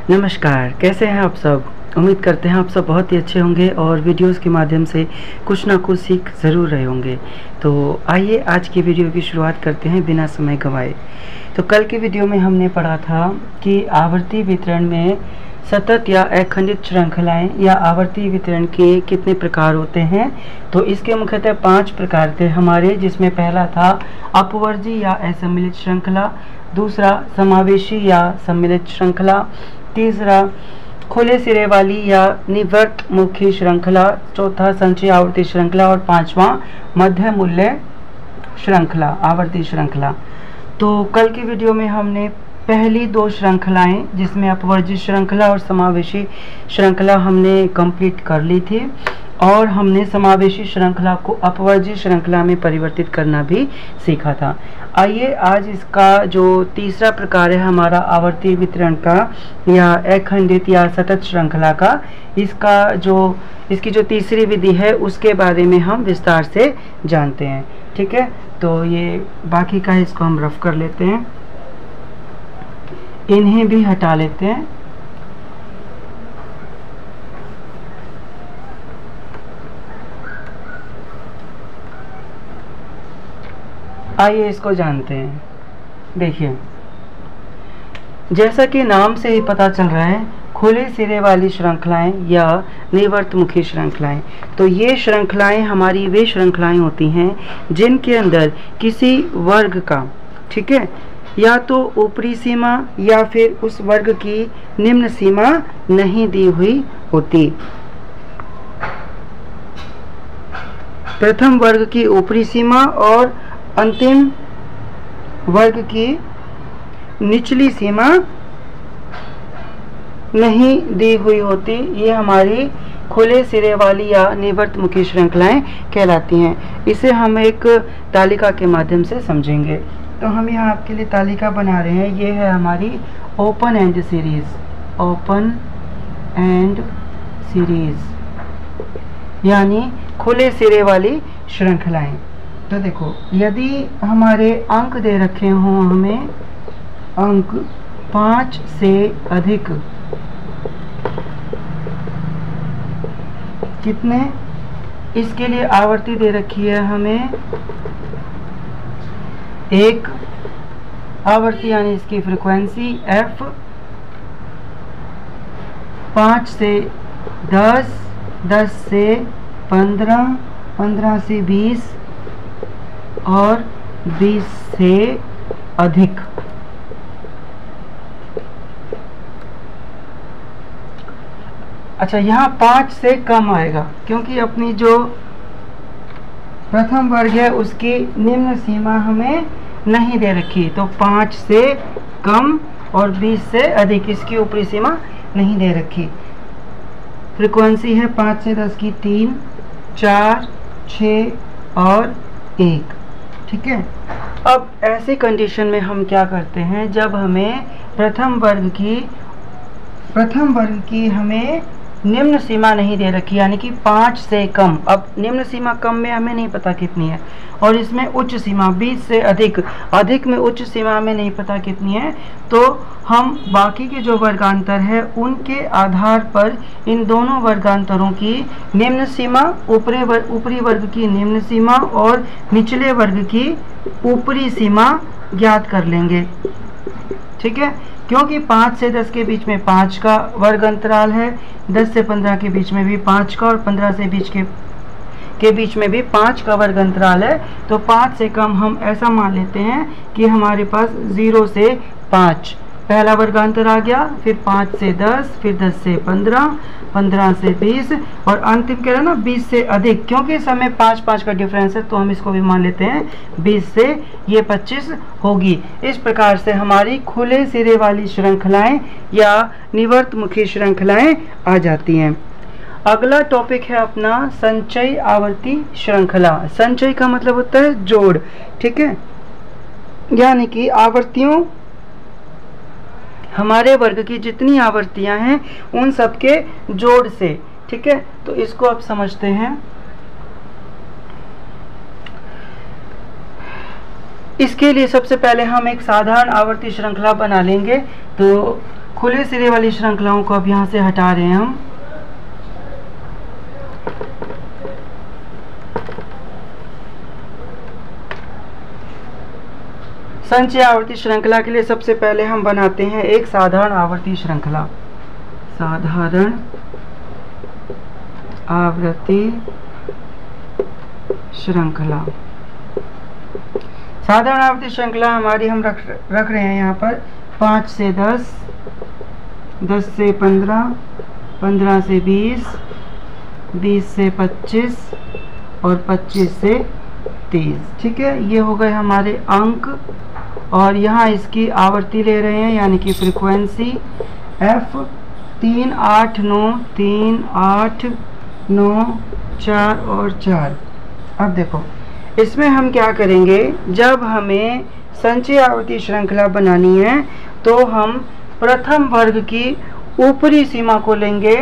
नमस्कार, कैसे हैं आप सब। उम्मीद करते हैं आप सब बहुत ही अच्छे होंगे और वीडियोस के माध्यम से कुछ ना कुछ सीख ज़रूर रहे होंगे। तो आइए आज की वीडियो की शुरुआत करते हैं बिना समय गंवाए। तो कल की वीडियो में हमने पढ़ा था कि आवर्ती वितरण में सतत या अखंडित श्रृंखलाएं या आवर्ती वितरण के कितने प्रकार होते हैं। तो इसके मुख्यतः 5 प्रकार थे हमारे, जिसमें पहला था अपवर्जी या असम्मिलित श्रृंखला, दूसरा समावेशी या सम्मिलित श्रृंखला, तीसरा खुले सिरे वाली या निवर्त मुखी श्रृंखला, चौथा संचयी आवर्ती श्रृंखला और पांचवा मध्य मूल्य श्रृंखला आवर्ती श्रृंखला। तो कल की वीडियो में हमने पहली 2 श्रृंखलाएं जिसमें अपवर्जित श्रृंखला और समावेशी श्रृंखला हमने कंप्लीट कर ली थी और हमने समावेशी श्रृंखला को अपवर्जित श्रृंखला में परिवर्तित करना भी सीखा था। आइए आज इसका जो तीसरा प्रकार है हमारा आवर्ती वितरण का या अखंडित या सतत श्रृंखला का, इसकी जो तीसरी विधि है उसके बारे में हम विस्तार से जानते हैं। ठीक है, तो ये बाकी का इसको हम रफ कर लेते हैं, इन्हें भी हटा लेते हैं। आइए इसको जानते हैं। देखिए, जैसा कि नाम से ही पता चल रहा है, खुले सिरे वाली श्रृंखलाएं या निवर्तमुखी श्रृंखलाएं, तो ये श्रृंखलाएं हमारी वे श्रृंखलाएं होती हैं जिनके अंदर किसी वर्ग का, ठीक है, या तो ऊपरी सीमा या फिर उस वर्ग की निम्न सीमा नहीं दी हुई होती। प्रथम वर्ग की ऊपरी सीमा और अंतिम वर्ग की निचली सीमा नहीं दी हुई होती, ये हमारी खुले सिरे वाली या निवर्तमुखी श्रृंखलाएं कहलाती हैं। इसे हम एक तालिका के माध्यम से समझेंगे। तो हम यहाँ आपके लिए तालिका बना रहे हैं। ये है हमारी open and series, open and series यानी खुले सिरे वाली श्रृंखलाएं। तो देखो, यदि हमारे अंक दे रखे हों, हमें अंक 5 से अधिक, कितने, इसके लिए आवर्ती दे रखी है हमें 1 आवर्ती यानी इसकी फ्रीक्वेंसी f, 5 से 10, 10 से 15, 15 से 20 और 20 से अधिक। अच्छा, यहाँ 5 से कम आएगा क्योंकि अपनी जो प्रथम वर्ग है उसकी निम्न सीमा हमें नहीं दे रखी, तो 5 से कम और 20 से अधिक इसकी ऊपरी सीमा नहीं दे रखी। फ्रीक्वेंसी है 5 से 10 की 3, 4, 6 और 1। ठीक है, अब ऐसी कंडीशन में हम क्या करते हैं, जब हमें प्रथम वर्ग की हमें निम्न सीमा नहीं दे रखी यानी कि 5 से कम, अब निम्न सीमा कम में हमें नहीं पता कितनी है और इसमें उच्च सीमा 20 से अधिक, अधिक में उच्च सीमा हमें नहीं पता कितनी है, तो हम बाकी के जो वर्गांतर है उनके आधार पर इन दोनों वर्गांतरों की निम्न सीमा, ऊपरी वर्ग की निम्न सीमा और निचले वर्ग की ऊपरी सीमा ज्ञात कर लेंगे। ठीक है, क्योंकि 5 से 10 के बीच में 5 का वर्ग अंतराल है, 10 से 15 के बीच में भी 5 का और 15 से के बीच में भी 5 का वर्ग अंतराल है, तो 5 से कम हम ऐसा मान लेते हैं कि हमारे पास 0 से 5 पहला वर्गांतर आ गया, फिर 5 से 10, फिर 10 से 15, 15 से 20 और अंतिम कह रहा है ना 20 से अधिक, क्योंकि इस समय 5-5 का डिफरेंस है तो हम इसको भी मान लेते हैं 20 से ये 25 होगी। इस प्रकार से हमारी खुले सिरे वाली श्रृंखलाएं या निवर्तमुखी श्रृंखलाएं आ जाती हैं। अगला टॉपिक है अपना संचयी आवर्ती श्रृंखला। संचयी का मतलब होता है जोड़। ठीक है, यानी कि आवर्तियों, हमारे वर्ग की जितनी आवर्तियां हैं उन सब के जोड़ से। ठीक है, तो इसको आप समझते हैं। इसके लिए सबसे पहले हम एक साधारण आवर्ती श्रृंखला बना लेंगे। तो खुले सिरे वाली श्रृंखलाओं को अब यहाँ से हटा रहे हैं हम। संचय आवर्ती श्रृंखला के लिए सबसे पहले हम बनाते हैं एक साधारण आवर्ती श्रृंखला। साधारण आवर्ती श्रृंखला। साधारण आवर्ती श्रृंखला हमारी हम रख रहे हैं यहाँ पर 5 से 10, 10 से 15, 15 से 20, 20 से 25 और 25 से 30। ठीक है, ये हो गए हमारे अंक। और यहाँ इसकी आवर्ती ले रहे हैं यानी कि फ्रीक्वेंसी F 3, 8, 9, 3, 8, 9, 4 और 4। अब देखो इसमें हम क्या करेंगे, जब हमें संचय आवर्ती श्रृंखला बनानी है तो हम प्रथम वर्ग की ऊपरी सीमा को लेंगे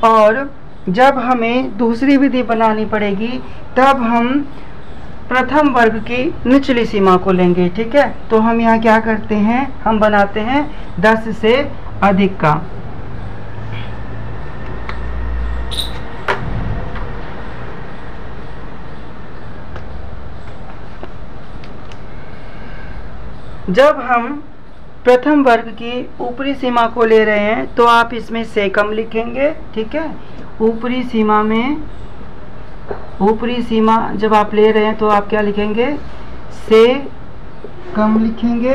और जब हमें दूसरी विधि बनानी पड़ेगी तब हम प्रथम वर्ग की निचली सीमा को लेंगे। ठीक है, तो हम यहाँ क्या करते हैं, हम बनाते हैं 10 से अधिक का। जब हम प्रथम वर्ग की ऊपरी सीमा को ले रहे हैं तो आप इसमें से कम लिखेंगे। ठीक है, ऊपरी सीमा में, ऊपरी सीमा जब आप ले रहे हैं तो आप क्या लिखेंगे, से कम लिखेंगे।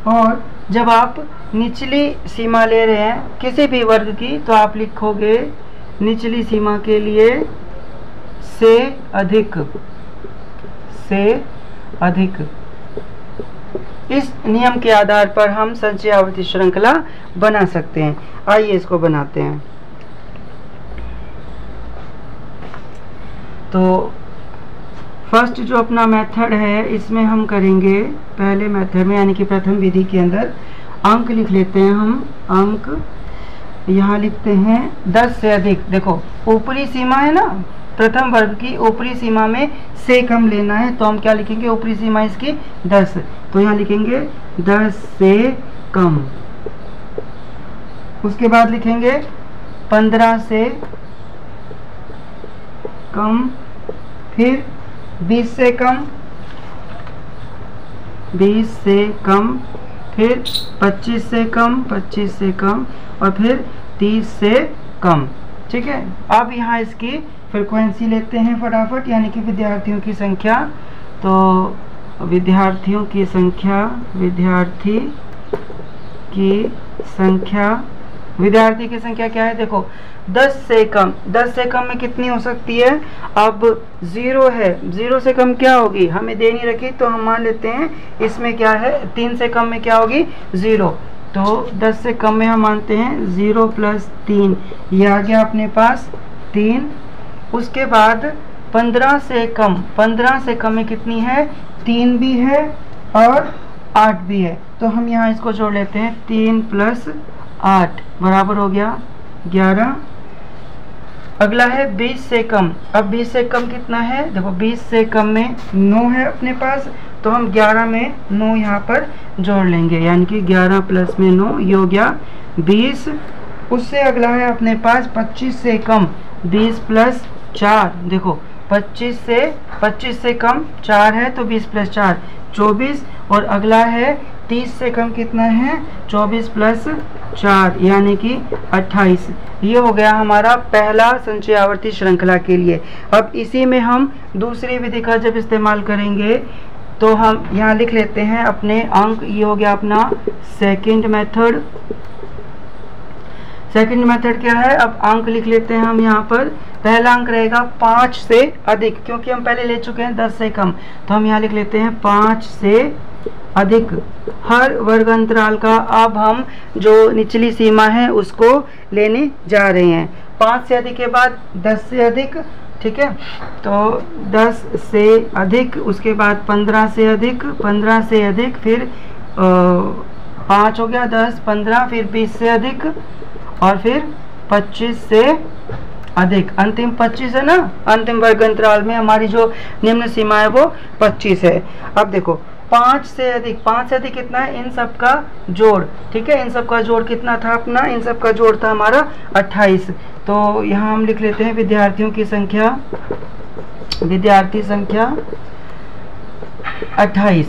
और जब आप निचली सीमा ले रहे हैं किसी भी वर्ग की तो आप लिखोगे निचली सीमा के लिए से अधिक, से अधिक। इस नियम के आधार पर हम संचय आवर्ती श्रृंखला बना सकते हैं। आइए इसको बनाते हैं। तो फर्स्ट जो अपना मेथड है इसमें हम करेंगे, पहले मेथड में यानी कि प्रथम विधि के अंदर अंक लिख लेते हैं हम। अंक यहाँ लिखते हैं 10 से अधिक। देखो ऊपरी सीमा है ना, प्रथम वर्ग की ऊपरी सीमा में से कम लेना है तो हम क्या लिखेंगे, ऊपरी सीमा इसकी 10, तो यहाँ लिखेंगे 10 से कम। उसके बाद लिखेंगे 15 से कम, फिर 20 से कम, 20 से कम, फिर 25 से कम, 25 से कम और फिर 30 से कम। ठीक है, अब यहाँ इसकी फ्रीक्वेंसी लेते हैं फटाफट, यानी कि विद्यार्थियों की संख्या। तो विद्यार्थियों की संख्या, विद्यार्थी की संख्या, विद्यार्थी की संख्या क्या है, देखो 10 से कम, 10 से कम में कितनी हो सकती है, अब 0 है, 0 से कम क्या होगी, हमें दे नहीं रखी तो हम मान लेते हैं इसमें क्या है, 3 से कम में क्या होगी 0, तो 10 से कम में हम मानते हैं 0 + 3, ये आ गया अपने पास 3। उसके बाद 15 से कम, 15 से कम में कितनी है, 3 भी है और 8 भी है, तो हम यहाँ इसको जोड़ लेते हैं, 3 + 8 बराबर हो गया 11। अगला है 20 से कम, अब 20 से कम कितना है, देखो 20 से कम में 9 है अपने पास, तो हम 11 में 9 यहाँ पर जोड़ लेंगे, यानी कि 11 + 9 ये हो गया 20। उससे अगला है अपने पास 25 से कम, 20 + 4, देखो 25 से कम 4 है तो 20 + 4 24। और अगला है 30 से कम कितना है, 24 + 4 यानी कि 28। ये हो गया हमारा पहला संचय आवर्ती श्रृंखला के लिए। अब इसी में हम दूसरी विधि का जब इस्तेमाल करेंगे तो हम यहाँ लिख लेते हैं अपने अंक, ये हो गया अपना सेकंड मेथड। सेकंड मेथड क्या है, अब अंक लिख लेते हैं हम यहाँ पर। पहला अंक रहेगा 5 से अधिक, क्योंकि हम पहले ले चुके हैं 10 से कम, तो हम यहाँ लिख लेते हैं 5 से अधिक हर वर्ग अंतराल का। अब हम जो निचली सीमा है उसको लेने जा रहे हैं। 5 से अधिक के बाद 10 से अधिक, ठीक है, तो 10 से अधिक, उसके बाद 15 से अधिक, 15 से अधिक, फिर 5 हो गया, 10, 15, फिर 20 से अधिक और फिर 25 से अधिक। अंतिम 25 है ना, अंतिम वर्ग अंतराल में हमारी जो निम्न सीमा है वो 25 है। अब देखो 5 से अधिक कितना है, इन सब का जोड़, ठीक है। इन सब का जोड़ कितना था अपना, इन सब का जोड़ था हमारा 28। तो यहाँ हम लिख लेते हैं विद्यार्थी संख्या 28।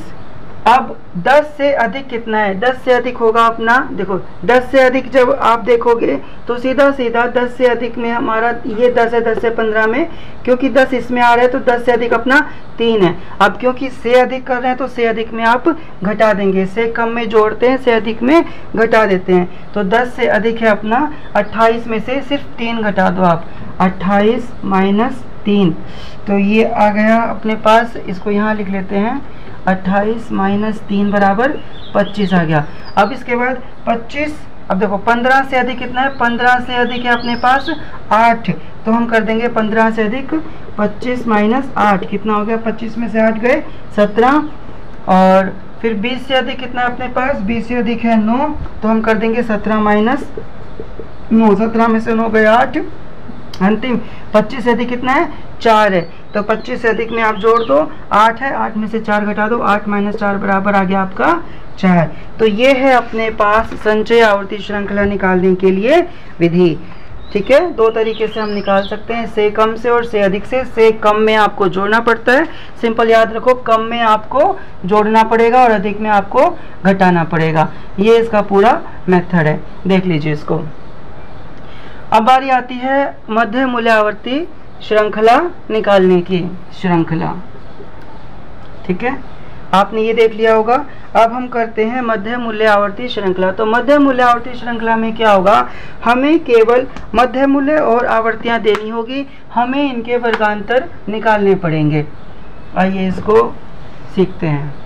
अब 10 से अधिक कितना है, 10 से अधिक होगा अपना, देखो 10 से अधिक जब आप देखोगे तो सीधा 10 से अधिक में हमारा ये 10 है, 10 से 15 में, क्योंकि 10 इसमें आ रहा है तो 10 से अधिक अपना 3 है। अब क्योंकि से अधिक कर रहे हैं तो से अधिक में आप घटा देंगे, से कम में जोड़ते हैं, से अधिक में घटा देते हैं। तो 10 से अधिक है अपना 28 में से सिर्फ 3 घटा दो आप, 28 माइनस 3, तो ये आ गया अपने पास। इसको यहाँ लिख लेते हैं, 28 माइनस 3 बराबर 25 आ गया। अब इसके बाद 25, अब देखो 15 से अधिक कितना है, 15 से अधिक है अपने पास 8, तो हम कर देंगे 15 से अधिक 25 माइनस 8, कितना हो गया, 25 में से 8 गए 17। और फिर 20 से अधिक कितना है अपने पास, 20 से अधिक है 9, तो हम कर देंगे 17 माइनस 9, 17 में से 9 गए 8। अंतिम 25 से अधिक कितना है, 4 है, तो 25 से अधिक में आप जोड़ दो, 8 है, 8 में से 4 घटा दो, 8 माइनस 4 बराबर आ गया आपका 4। तो ये है अपने पास संचय आवर्ती श्रृंखला निकालने के लिए विधि, ठीक है। 2 तरीके से हम निकाल सकते हैं, से कम से और से अधिक से कम में आपको जोड़ना पड़ता है, सिंपल याद रखो, कम में आपको जोड़ना पड़ेगा और अधिक में आपको घटाना पड़ेगा। ये इसका पूरा मेथड है, देख लीजिए इसको। अब बारी आती है मध्य मूल्य आवर्ती श्रृंखला निकालने की, श्रृंखला, ठीक है, आपने ये देख लिया होगा। अब हम करते हैं मध्य मूल्य आवर्ती श्रृंखला। तो मध्य मूल्य आवर्ती श्रृंखला में क्या होगा, हमें केवल मध्य मूल्य और आवर्तियां देनी होगी, हमें इनके वर्गांतर निकालने पड़ेंगे। आइए इसको सीखते हैं।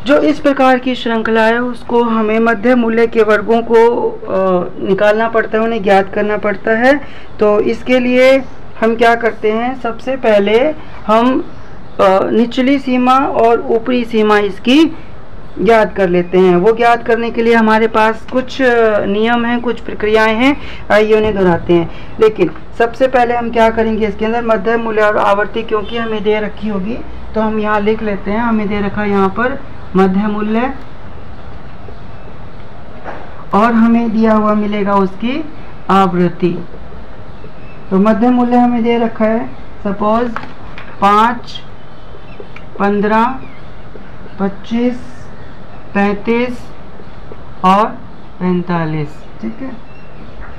जो इस प्रकार की श्रृंखला है उसको हमें मध्य मूल्य के वर्गों को निकालना पड़ता है, उन्हें ज्ञात करना पड़ता है। तो इसके लिए हम क्या करते हैं, सबसे पहले हम निचली सीमा और ऊपरी सीमा इसकी ज्ञात कर लेते हैं। वो ज्ञात करने के लिए हमारे पास कुछ नियम हैं, कुछ प्रक्रियाएं हैं, आइए उन्हें दोहराते हैं। लेकिन सबसे पहले हम क्या करेंगे, इसके अंदर मध्य मूल्य और आवर्ती क्योंकि हमें दे रखी होगी तो हम यहाँ लिख लेते हैं, हमें दे रखा है यहाँ पर मध्य मूल्य और हमें दिया हुआ मिलेगा उसकी आवृत्ति। तो मध्य मूल्य हमें दे रखा है सपोज 5, 15, 25, 35 और 45, ठीक है।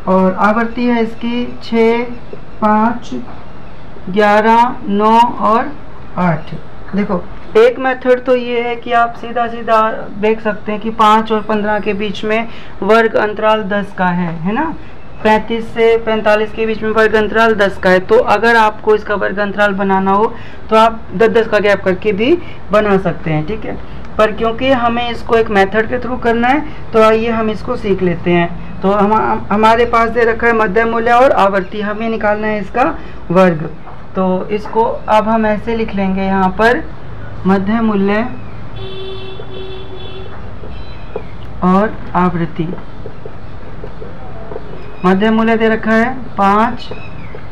और आवृत्ति है इसकी 6, 5, 11, 9 और 8। देखो एक मेथड तो ये है कि आप सीधा सीधा देख सकते हैं कि 5 और 15 के बीच में वर्ग अंतराल 10 का है ना, 35 से 45 के बीच में वर्ग अंतराल 10 का है। तो अगर आपको इसका वर्ग अंतराल बनाना हो तो आप 10-10 का गैप करके भी बना सकते हैं, ठीक है। पर क्योंकि हमें इसको एक मेथड के थ्रू करना है तो आइए हम इसको सीख लेते हैं। तो हमारे पास दे रखा है मध्य मूल्य और आवर्ती, हमें निकालना है इसका वर्ग। तो इसको अब हम ऐसे लिख लेंगे यहाँ पर, मध्य मूल्य और आवृत्ति। मध्य मूल्य दे रखा है 5,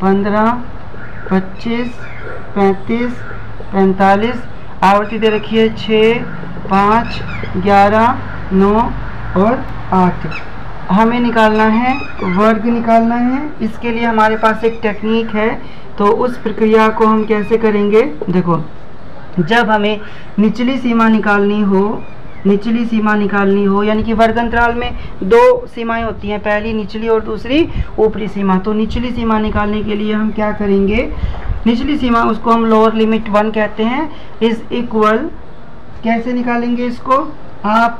15, 25, 35, 45, आवृत्ति दे रखी है 6, 5, 11, 9 और 8। हमें निकालना है वर्ग, निकालना है। इसके लिए हमारे पास एक टेक्निक है, तो उस प्रक्रिया को हम कैसे करेंगे, देखो जब हमें निचली सीमा निकालनी हो, यानी कि वर्ग अंतराल में 2 सीमाएं होती हैं, पहली निचली और दूसरी ऊपरी सीमा। तो निचली सीमा निकालने के लिए हम क्या करेंगे, निचली सीमा उसको हम लोअर लिमिट 1 कहते हैं, इज इक्वल, कैसे निकालेंगे इसको, आप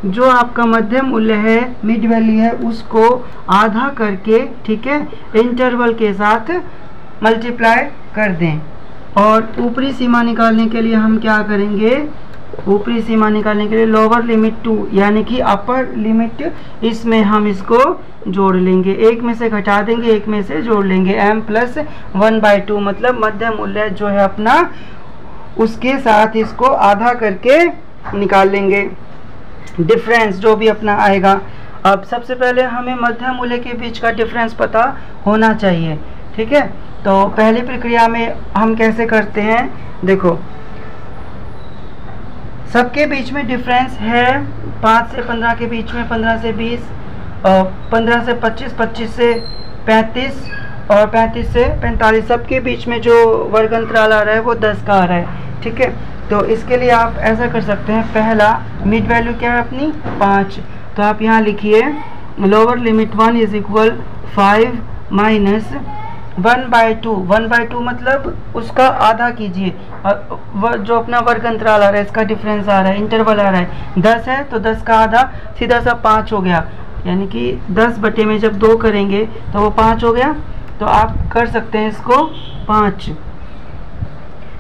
जो आपका मध्य मूल्य है, मिड वैल्यू है, उसको आधा करके, ठीक है, इंटरवल के साथ मल्टीप्लाई कर दें। और ऊपरी सीमा निकालने के लिए हम क्या करेंगे, ऊपरी सीमा निकालने के लिए लोअर लिमिट 2 यानी कि अपर लिमिट, इसमें हम इसको जोड़ लेंगे, एक में से घटा देंगे, एक में से जोड़ लेंगे, m प्लस 1/2 मतलब मध्य मूल्य जो है अपना उसके साथ इसको आधा करके निकाल लेंगे, डिफरेंस जो भी अपना आएगा। अब सबसे पहले हमें मध्य मूल्य के बीच का डिफरेंस पता होना चाहिए, ठीक है। तो पहली प्रक्रिया में हम कैसे करते हैं, देखो सबके बीच में डिफरेंस है 5 से 15 के बीच में, 15 से 20, 15 से 25, 25 से 35 और 35 से 45, सबके बीच में जो वर्ग अंतराल आ रहा है वो 10 का आ रहा है, ठीक है। तो इसके लिए आप ऐसा कर सकते हैं, पहला मिड वैल्यू क्या है अपनी 5, तो आप यहाँ लिखिए lower limit 1 is equal 5 minus 1/2, 1/2 मतलब उसका आधा कीजिए, और जो अपना वर्ग अंतराल आ रहा है इसका डिफरेंस आ रहा है, इंटरवल आ रहा है 10 है तो 10 का आधा सीधा सा 5 हो गया, यानी कि 10 बटे में जब 2 करेंगे तो वो 5 हो गया। तो आप कर सकते हैं इसको 5,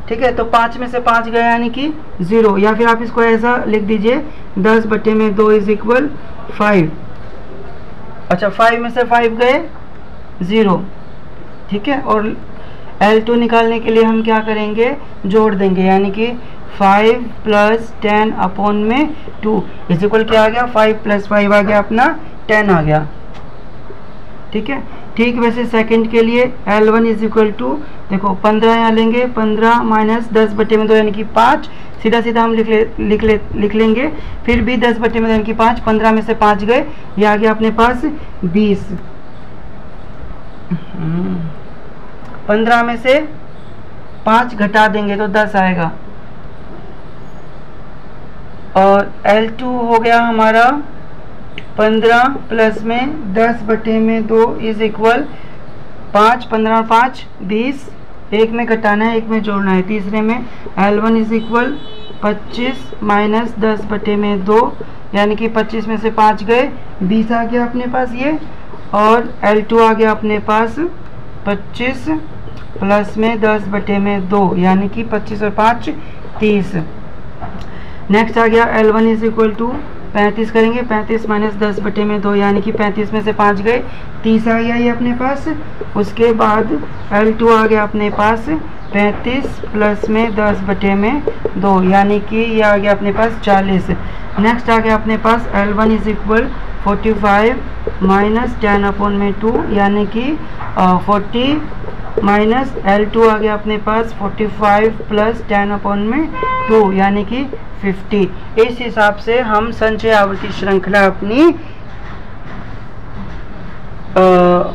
ठीक है। तो 5 में से 5 गया यानी कि 0, या फिर आप इसको ऐसा लिख दीजिए 10 बटे में 2 इज इक्वल 5। अच्छा 5 में से 5 गए 0, ठीक है। और L2 निकालने के लिए हम क्या करेंगे, जोड़ देंगे, यानी कि 5 प्लस 10 अपॉन में 2 इज इक्वल क्या आ गया, 5 प्लस 5 आ गया अपना 10 आ गया, ठीक है। ठीक वैसे सेकंड के लिए L1 इज इक्वल टू, देखो 15 यहाँ लेंगे, 15 माइनस 10 बटे में 2 यानी कि 5, सीधा सीधा हम लिख लेंगे, फिर भी 10 बटे में 2 यानी कि 5, 15 में से 5 गए, ये आ गया अपने पास 20, 15 में से 5 घटा देंगे तो 10 आएगा, और L2 हो गया हमारा 15 प्लस में 10 बटे में 2 इज इक्वल 5, 15 और 5 20, एक में घटाना है एक में जोड़ना है, तीसरे में L1 इज इक्वल 25 माइनस 10 बटे में 2 यानी कि 25 में से 5 गए 20 आ गया अपने पास ये, और L2 आ गया अपने पास 25 प्लस में 10 बटे में 2 यानी कि 25 और 5 30। नेक्स्ट आ गया L1 इज इक्वल टू 35 करेंगे, 35 माइनस 10 बटे में 2 यानी कि 35 में से 5 गए 30 आ गया ये अपने पास। उसके बाद L2 आ गया अपने पास 35 प्लस में 10 बटे में 2 यानी कि ये आ गया अपने पास 40। नेक्स्ट आ गया अपने पास L1 is equal 45 minus 10 upon में 2 यानी कि 40 माइनस L2 आ गया अपने पास 45 प्लस 10 अपॉन में 2 यानी कि 50। इस हिसाब से हम संचय आवर्ती श्रृंखला अपनी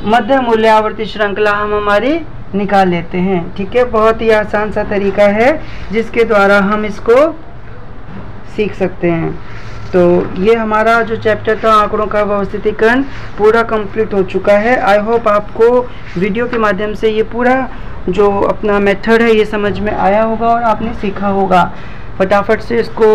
मध्य मूल्य आवर्ती श्रृंखला हम हमारी निकाल लेते हैं, ठीक है। बहुत ही आसान सा तरीका है जिसके द्वारा हम इसको सीख सकते हैं। तो ये हमारा जो चैप्टर था आंकड़ों का व्यवस्थितीकरण पूरा कंप्लीट हो चुका है। आई होप आपको वीडियो के माध्यम से ये पूरा जो अपना मेथड है ये समझ में आया होगा और आपने सीखा होगा। फटाफट से इसको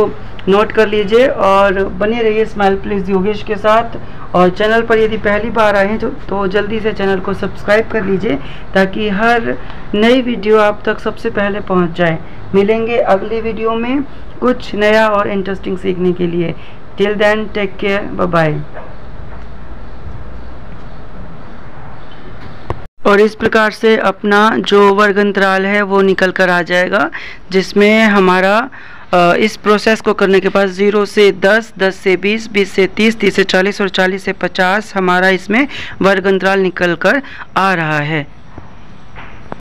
नोट कर लीजिए और बने रहिए स्माइल प्लीज योगेश के साथ। और चैनल पर यदि पहली बार आए हैं तो जल्दी से चैनल को सब्सक्राइब कर लीजिए ताकि हर नई वीडियो आप तक सबसे पहले पहुंच जाए। मिलेंगे अगली वीडियो में कुछ नया और इंटरेस्टिंग सीखने के लिए। Till then take care, bye bye. और इस प्रकार से अपना जो वर्ग अंतराल है वो निकल कर आ जाएगा, जिसमें हमारा इस प्रोसेस को करने के बाद 0 से 10, 10 से 20, 20 से 30, 30 से 40 और 40 से 50 हमारा इसमें वर्ग अंतराल निकल कर आ रहा है।